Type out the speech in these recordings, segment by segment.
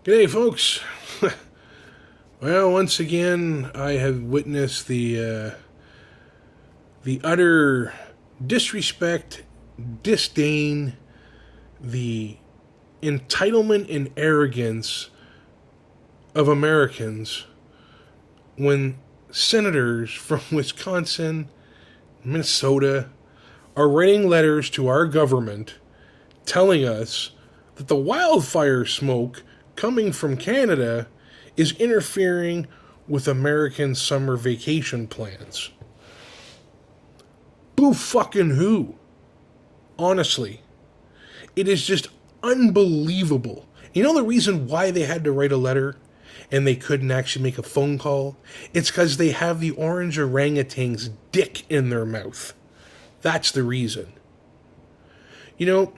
G'day, folks. Well, once again, I have witnessed the utter disrespect, disdain, the entitlement and arrogance of Americans when senators from Wisconsin, Minnesota, are writing letters to our government telling us that the wildfire smoke coming from Canada is interfering with American summer vacation plans. Boo fucking who? Honestly. It is just unbelievable. You know the reason why they had to write a letter and they couldn't actually make a phone call? It's because they have the orange orangutan's dick in their mouth. That's the reason. You know,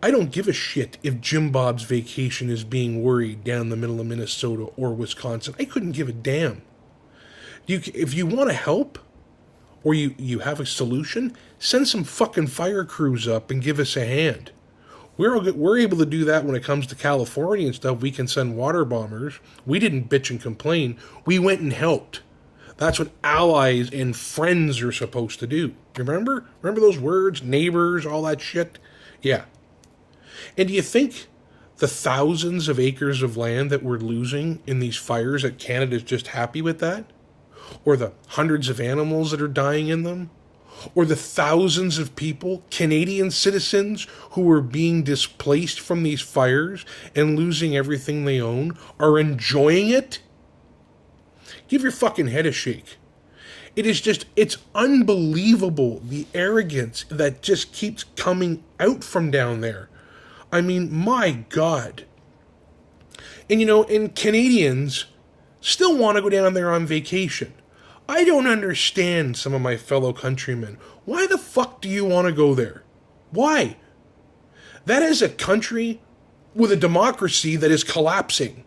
I don't give a shit if Jim Bob's vacation is being worried down the middle of Minnesota or Wisconsin. I couldn't give a damn. If you want to help, or you have a solution, send some fucking fire crews up and give us a hand. We're able to do that when it comes to California and stuff. We can send water bombers. We didn't bitch and complain. We went and helped. That's what allies and friends are supposed to do. Remember? Remember those words? Neighbors, all that shit? Yeah. And do you think the thousands of acres of land that we're losing in these fires, that Canada's just happy with that? Or the hundreds of animals that are dying in them? Or the thousands of people, Canadian citizens, who are being displaced from these fires and losing everything they own, are enjoying it? Give your fucking head a shake. It's unbelievable, the arrogance that just keeps coming out from down there. I mean, my God. And Canadians still want to go down there on vacation. I don't understand some of my fellow countrymen. Why the fuck do you want to go there? Why? That is a country with a democracy that is collapsing.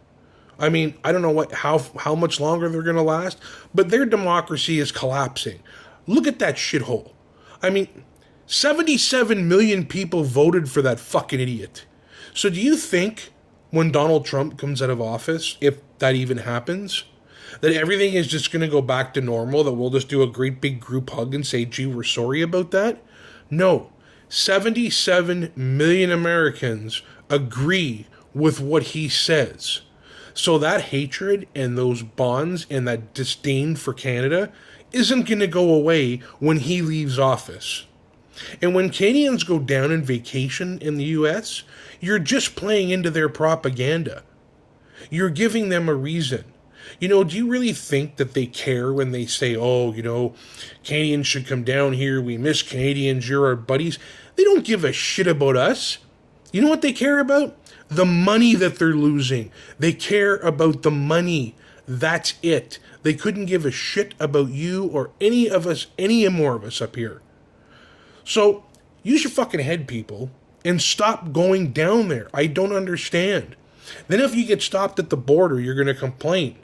I mean, I don't know how much longer they're going to last, but their democracy is collapsing. Look at that shithole. I mean, 77 million people voted for that fucking idiot. So do you think when Donald Trump comes out of office, if that even happens, that everything is just going to go back to normal, that we'll just do a great big group hug and say, gee, we're sorry about that? No. 77 million Americans agree with what he says. So that hatred and those bonds and that disdain for Canada isn't going to go away when he leaves office. And when Canadians go down on vacation in the U.S., you're just playing into their propaganda. You're giving them a reason. Do you really think that they care when they say, Canadians should come down here, we miss Canadians, you're our buddies? They don't give a shit about us. You know what they care about? The money that they're losing. They care about the money. That's it. They couldn't give a shit about you or any more of us up here. So, use your fucking head, people, and stop going down there. I don't understand. Then if you get stopped at the border, you're going to complain.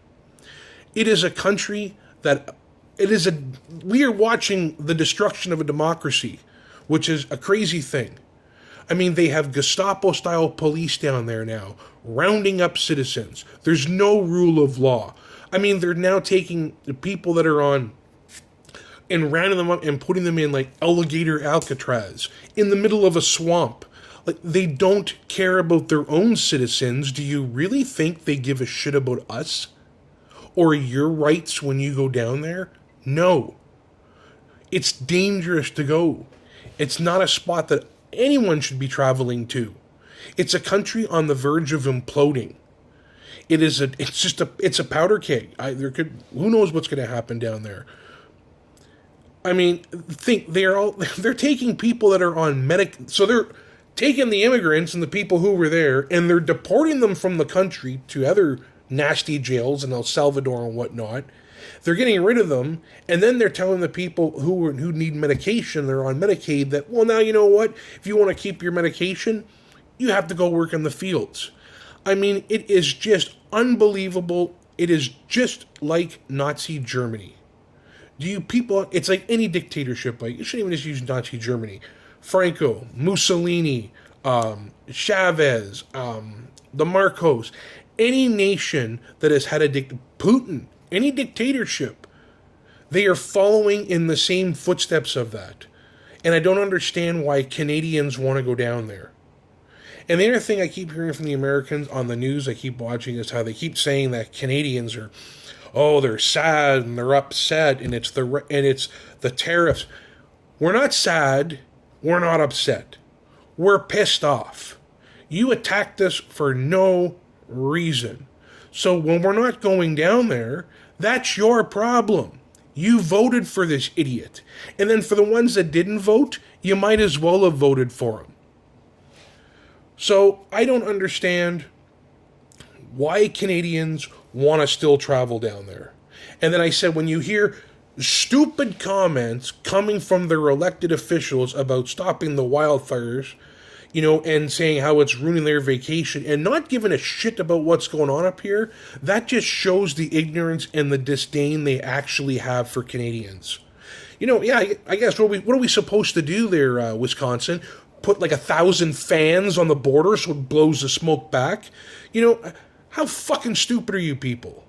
It is a country we are watching the destruction of a democracy, which is a crazy thing. I mean, they have Gestapo-style police down there now, rounding up citizens. There's no rule of law. I mean, they're now taking the people that are on and rounding them up and putting them in like alligator Alcatraz in the middle of a swamp. Like, they don't care about their own citizens. Do you really think they give a shit about us or your rights when you go down there? No. It's dangerous to go. It's not a spot that anyone should be traveling to. It's a country on the verge of imploding. It's a powder keg. Who knows what's going to happen down there? I mean, they're taking people that are on so they're taking the immigrants and the people who were there, and they're deporting them from the country to other nasty jails in El Salvador and whatnot. They're getting rid of them, and then they're telling the people who need medication, they're on Medicaid, that, well, now you know what? If you want to keep your medication, you have to go work in the fields. I mean, it is just unbelievable. It is just like Nazi Germany. It's like any dictatorship. Like, you shouldn't even just use Nazi Germany. Franco, Mussolini, Chavez, the Marcos, any nation that has had Putin, any dictatorship, they are following in the same footsteps of that. And I don't understand why Canadians want to go down there. And the other thing I keep hearing from the Americans on the news I keep watching is how they keep saying that Canadians are, oh, they're sad and they're upset and it's the tariffs. We're not sad. We're not upset. We're pissed off. You attacked us for no reason. So when we're not going down there, that's your problem. You voted for this idiot. And then for the ones that didn't vote, you might as well have voted for him. So I don't understand why Canadians want to still travel down there. And then I said, when you hear stupid comments coming from their elected officials about stopping the wildfires, and saying how it's ruining their vacation and not giving a shit about what's going on up here, that just shows the ignorance and the disdain they actually have for Canadians. I guess what are we supposed to do there, Wisconsin? Put like 1,000 fans on the border so it blows the smoke back? How fucking stupid are you people?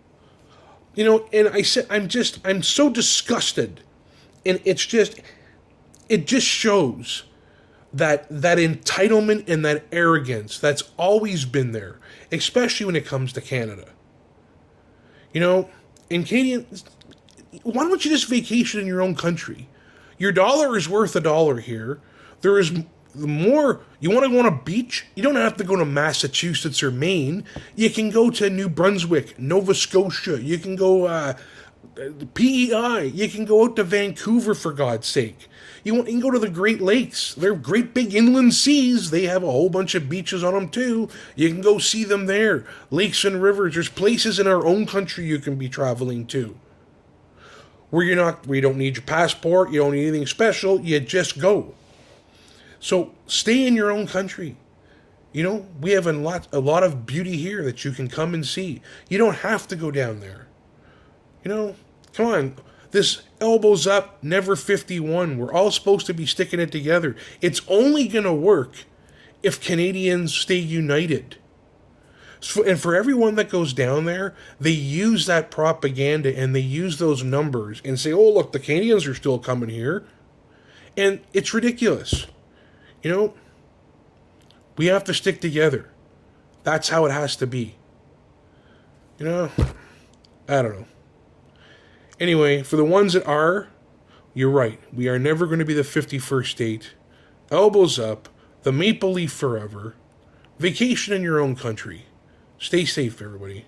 And I said, I'm so disgusted. And it just shows that entitlement and that arrogance that's always been there, especially when it comes to Canada. And Canadians, why don't you just vacation in your own country? Your dollar is worth $1 here. There is more. You want to go on a beach? You don't have to go to Massachusetts or Maine. You can go to New Brunswick, Nova Scotia. You can go PEI. You can go out to Vancouver, for God's sake. You can go to the Great Lakes. They're great big inland seas. They have a whole bunch of beaches on them too. You can go see them there. Lakes and rivers. There's places in our own country you can be traveling to. Where you don't need your passport. You don't need anything special. You just go. So stay in your own country. We have a lot of beauty here that you can come and see. You don't have to go down there. Come on. This elbows up, never 51. We're all supposed to be sticking it together. It's only going to work if Canadians stay united. And for everyone that goes down there, they use that propaganda and they use those numbers and say, oh, look, the Canadians are still coming here. And it's ridiculous. We have to stick together. That's how it has to be. I don't know. Anyway, for the ones that are, you're right. We are never going to be the 51st state. Elbows up. The Maple Leaf forever. Vacation in your own country. Stay safe, everybody.